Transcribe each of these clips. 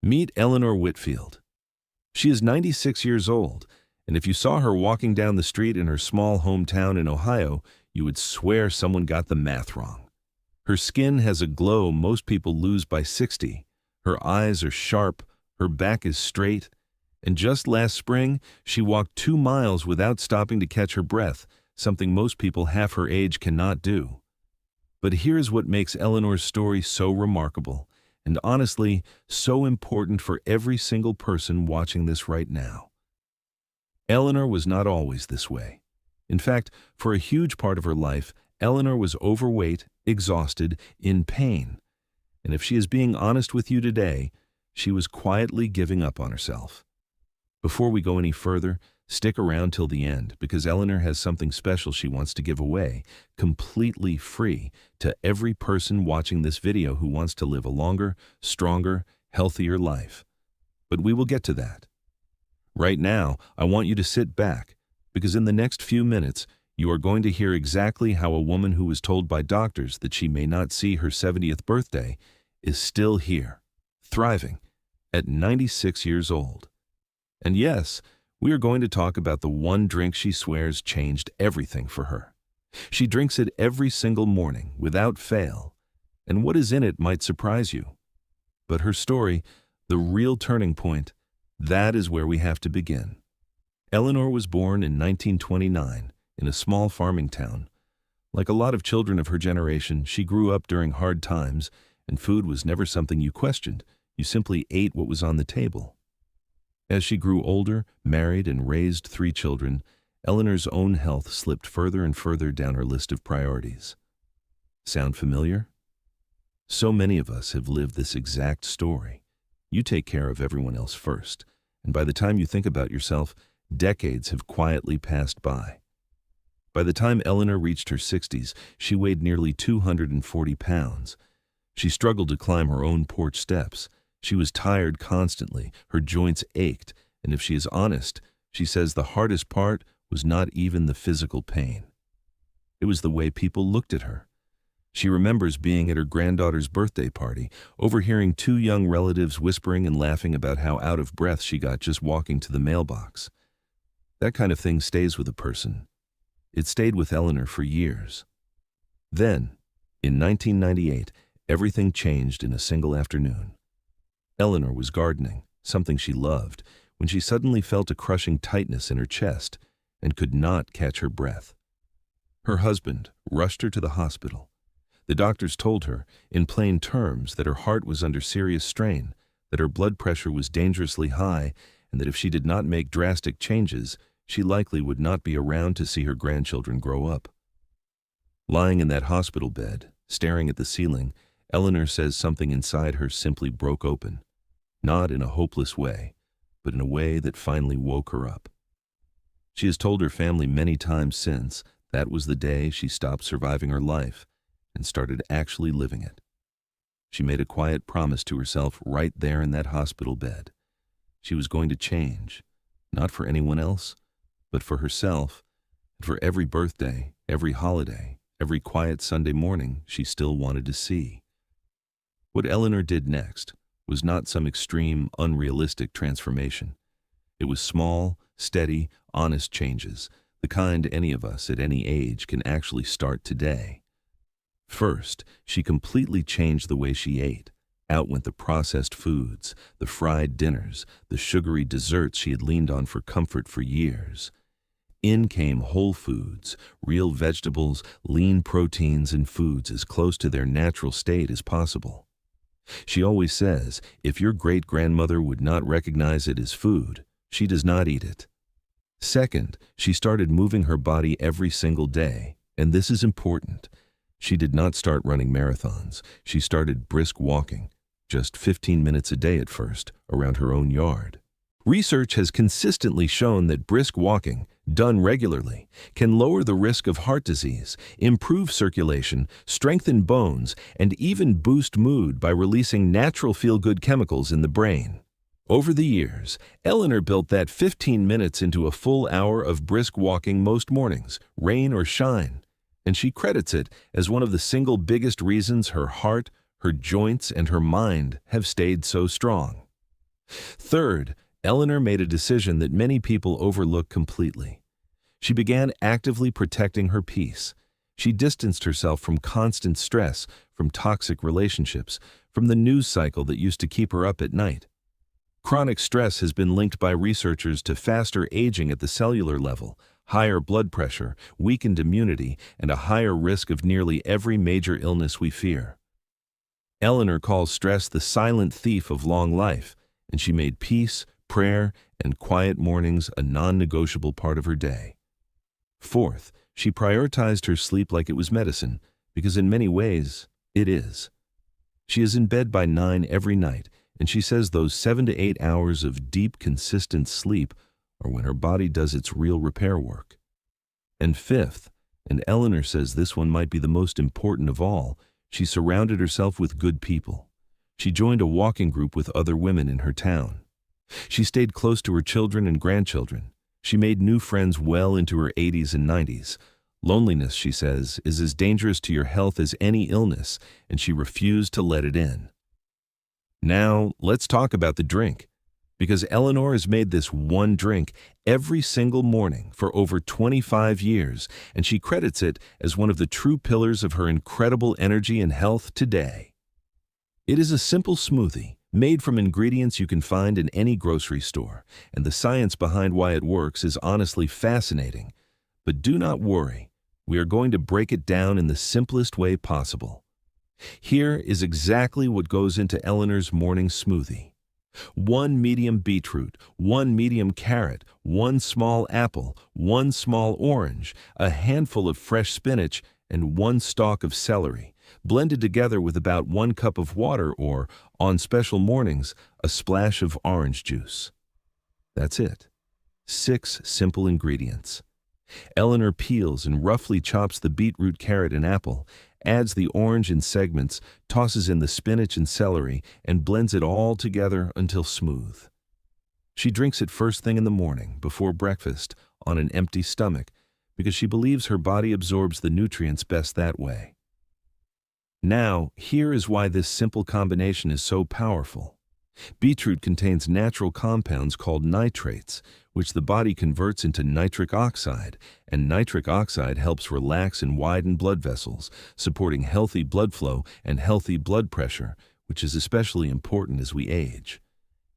Meet Eleanor Whitfield. She is 96 years old, and if you saw her walking down the street in her small hometown in Ohio, you would swear someone got the math wrong. Her skin has a glow most people lose by 60. Her eyes are sharp, her back is straight, and just last spring, she walked 2 miles without stopping to catch her breath, something most people half her age cannot do. But here's what makes Eleanor's story so remarkable, and honestly, so important for every single person watching this right now. Eleanor was not always this way. In fact, for a huge part of her life, Eleanor was overweight, exhausted, in pain. And if she is being honest with you today, she was quietly giving up on herself. Before we go any further, stick around till the end, because Eleanor has something special she wants to give away, completely free, to every person watching this video who wants to live a longer, stronger, healthier life. But we will get to that. Right now, I want you to sit back, because in the next few minutes, you are going to hear exactly how a woman who was told by doctors that she may not see her 70th birthday is still here, thriving, at 96 years old. And yes, we are going to talk about the one drink she swears changed everything for her. She drinks it every single morning, without fail, and what is in it might surprise you. But her story, the real turning point, that is where we have to begin. Eleanor was born in 1929 in a small farming town. Like a lot of children of her generation, she grew up during hard times, and food was never something you questioned. You simply ate what was on the table. As she grew older, married, and raised 3 children, Eleanor's own health slipped further and further down her list of priorities. Sound familiar? So many of us have lived this exact story. You take care of everyone else first, and by the time you think about yourself, decades have quietly passed by. By the time Eleanor reached her 60s, she weighed nearly 240 pounds. She struggled to climb her own porch steps. She was tired constantly, her joints ached, and if she is honest, she says the hardest part was not even the physical pain. It was the way people looked at her. She remembers being at her granddaughter's birthday party, overhearing 2 young relatives whispering and laughing about how out of breath she got just walking to the mailbox. That kind of thing stays with a person. It stayed with Eleanor for years. Then, in 1998, everything changed in a single afternoon. Eleanor was gardening, something she loved, when she suddenly felt a crushing tightness in her chest and could not catch her breath. Her husband rushed her to the hospital. The doctors told her, in plain terms, that her heart was under serious strain, that her blood pressure was dangerously high, and that if she did not make drastic changes, she likely would not be around to see her grandchildren grow up. Lying in that hospital bed, staring at the ceiling, Eleanor says something inside her simply broke open. Not in a hopeless way, but in a way that finally woke her up. She has told her family many times since that was the day she stopped surviving her life and started actually living it. She made a quiet promise to herself right there in that hospital bed. She was going to change, not for anyone else, but for herself, and for every birthday, every holiday, every quiet Sunday morning she still wanted to see. What Eleanor did next was not some extreme, unrealistic transformation. It was small, steady, honest changes, the kind any of us at any age can actually start today. First, she completely changed the way she ate. Out went the processed foods, the fried dinners, the sugary desserts she had leaned on for comfort for years. In came whole foods, real vegetables, lean proteins, and foods as close to their natural state as possible. She always says, if your great-grandmother would not recognize it as food, she does not eat it. Second, she started moving her body every single day, and this is important. She did not start running marathons. She started brisk walking, just 15 minutes a day at first, around her own yard. Research has consistently shown that brisk walking, done regularly, can lower the risk of heart disease, improve circulation, strengthen bones, and even boost mood by releasing natural feel-good chemicals in the brain. Over the years, Eleanor built that 15 minutes into a full hour of brisk walking most mornings, rain or shine, and she credits it as one of the single biggest reasons her heart, her joints, and her mind have stayed so strong. Third, Eleanor made a decision that many people overlook completely. She began actively protecting her peace. She distanced herself from constant stress, from toxic relationships, from the news cycle that used to keep her up at night. Chronic stress has been linked by researchers to faster aging at the cellular level, higher blood pressure, weakened immunity, and a higher risk of nearly every major illness we fear. Eleanor calls stress the silent thief of long life, and she made peace, prayer, and quiet mornings a non-negotiable part of her day. Fourth, she prioritized her sleep like it was medicine, because in many ways, it is. She is in bed by 9 every night, and she says those 7 to 8 hours of deep, consistent sleep are when her body does its real repair work. And fifth, and Eleanor says this one might be the most important of all, she surrounded herself with good people. She joined a walking group with other women in her town. She stayed close to her children and grandchildren. She made new friends well into her 80s and 90s. Loneliness, she says, is as dangerous to your health as any illness, and she refused to let it in. Now, let's talk about the drink, because Eleanor has made this one drink every single morning for over 25 years, and she credits it as one of the true pillars of her incredible energy and health today. It is a simple smoothie, made from ingredients you can find in any grocery store, and the science behind why it works is honestly fascinating. But do not worry, we are going to break it down in the simplest way possible. Here is exactly what goes into Eleanor's morning smoothie. 1 medium beetroot, 1 medium carrot, 1 small apple, 1 small orange, a handful of fresh spinach, and 1 stalk of celery, blended together with about 1 cup of water or, on special mornings, a splash of orange juice. That's it. 6 simple ingredients. Eleanor peels and roughly chops the beetroot, carrot, and apple, adds the orange in segments, tosses in the spinach and celery, and blends it all together until smooth. She drinks it first thing in the morning, before breakfast, on an empty stomach, because she believes her body absorbs the nutrients best that way. Now, here is why this simple combination is so powerful. Beetroot contains natural compounds called nitrates, which the body converts into nitric oxide, and nitric oxide helps relax and widen blood vessels, supporting healthy blood flow and healthy blood pressure, which is especially important as we age.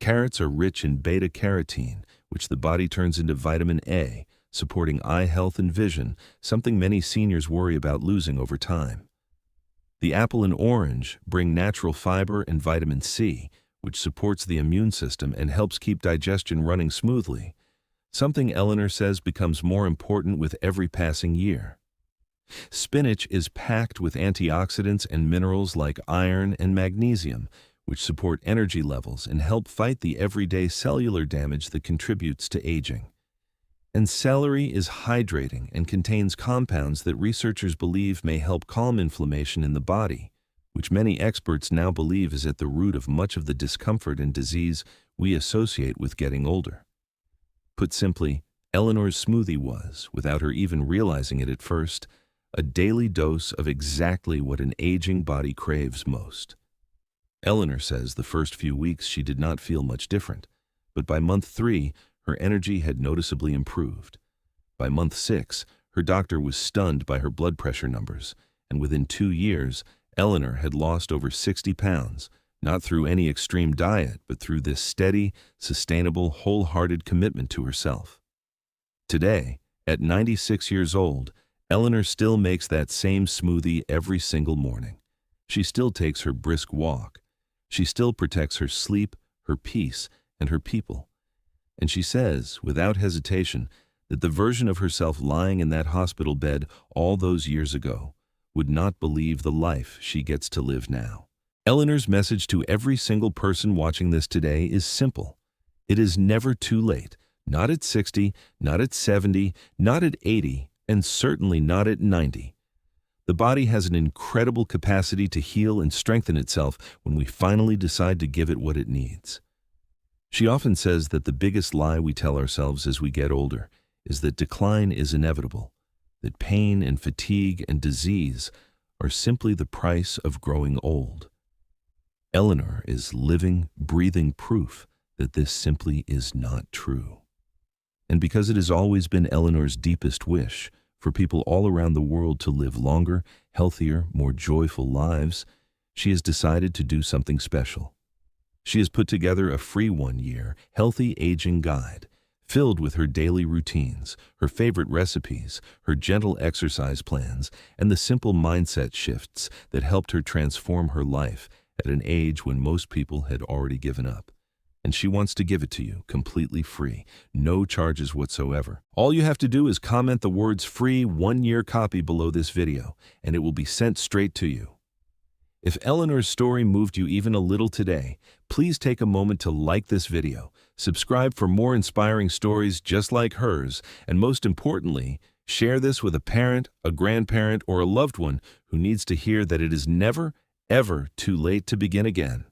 Carrots are rich in beta-carotene, which the body turns into vitamin A, supporting eye health and vision, something many seniors worry about losing over time. The apple and orange bring natural fiber and vitamin C, which supports the immune system and helps keep digestion running smoothly, something Eleanor says becomes more important with every passing year. Spinach is packed with antioxidants and minerals like iron and magnesium, which support energy levels and help fight the everyday cellular damage that contributes to aging. And celery is hydrating and contains compounds that researchers believe may help calm inflammation in the body, which many experts now believe is at the root of much of the discomfort and disease we associate with getting older. Put simply, Eleanor's smoothie was, without her even realizing it at first, a daily dose of exactly what an aging body craves most. Eleanor says the first few weeks she did not feel much different, but by month 3, her energy had noticeably improved. By month 6, her doctor was stunned by her blood pressure numbers, and within 2 years, Eleanor had lost over 60 pounds, not through any extreme diet, but through this steady, sustainable, wholehearted commitment to herself. Today, at 96 years old, Eleanor still makes that same smoothie every single morning. She still takes her brisk walk. She still protects her sleep, her peace, and her people. And she says, without hesitation, that the version of herself lying in that hospital bed all those years ago would not believe the life she gets to live now. Eleanor's message to every single person watching this today is simple. It is never too late, not at 60, not at 70, not at 80, and certainly not at 90. The body has an incredible capacity to heal and strengthen itself when we finally decide to give it what it needs. She often says that the biggest lie we tell ourselves as we get older is that decline is inevitable, that pain and fatigue and disease are simply the price of growing old. Eleanor is living, breathing proof that this simply is not true. And because it has always been Eleanor's deepest wish for people all around the world to live longer, healthier, more joyful lives, she has decided to do something special. She has put together a free 1-year healthy aging guide filled with her daily routines, her favorite recipes, her gentle exercise plans, and the simple mindset shifts that helped her transform her life at an age when most people had already given up. And she wants to give it to you completely free, no charges whatsoever. All you have to do is comment the words "free 1-year copy" below this video, and it will be sent straight to you. If Eleanor's story moved you even a little today, please take a moment to like this video, subscribe for more inspiring stories just like hers, and most importantly, share this with a parent, a grandparent, or a loved one who needs to hear that it is never, ever too late to begin again.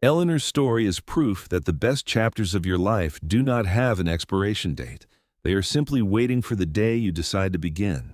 Eleanor's story is proof that the best chapters of your life do not have an expiration date. They are simply waiting for the day you decide to begin.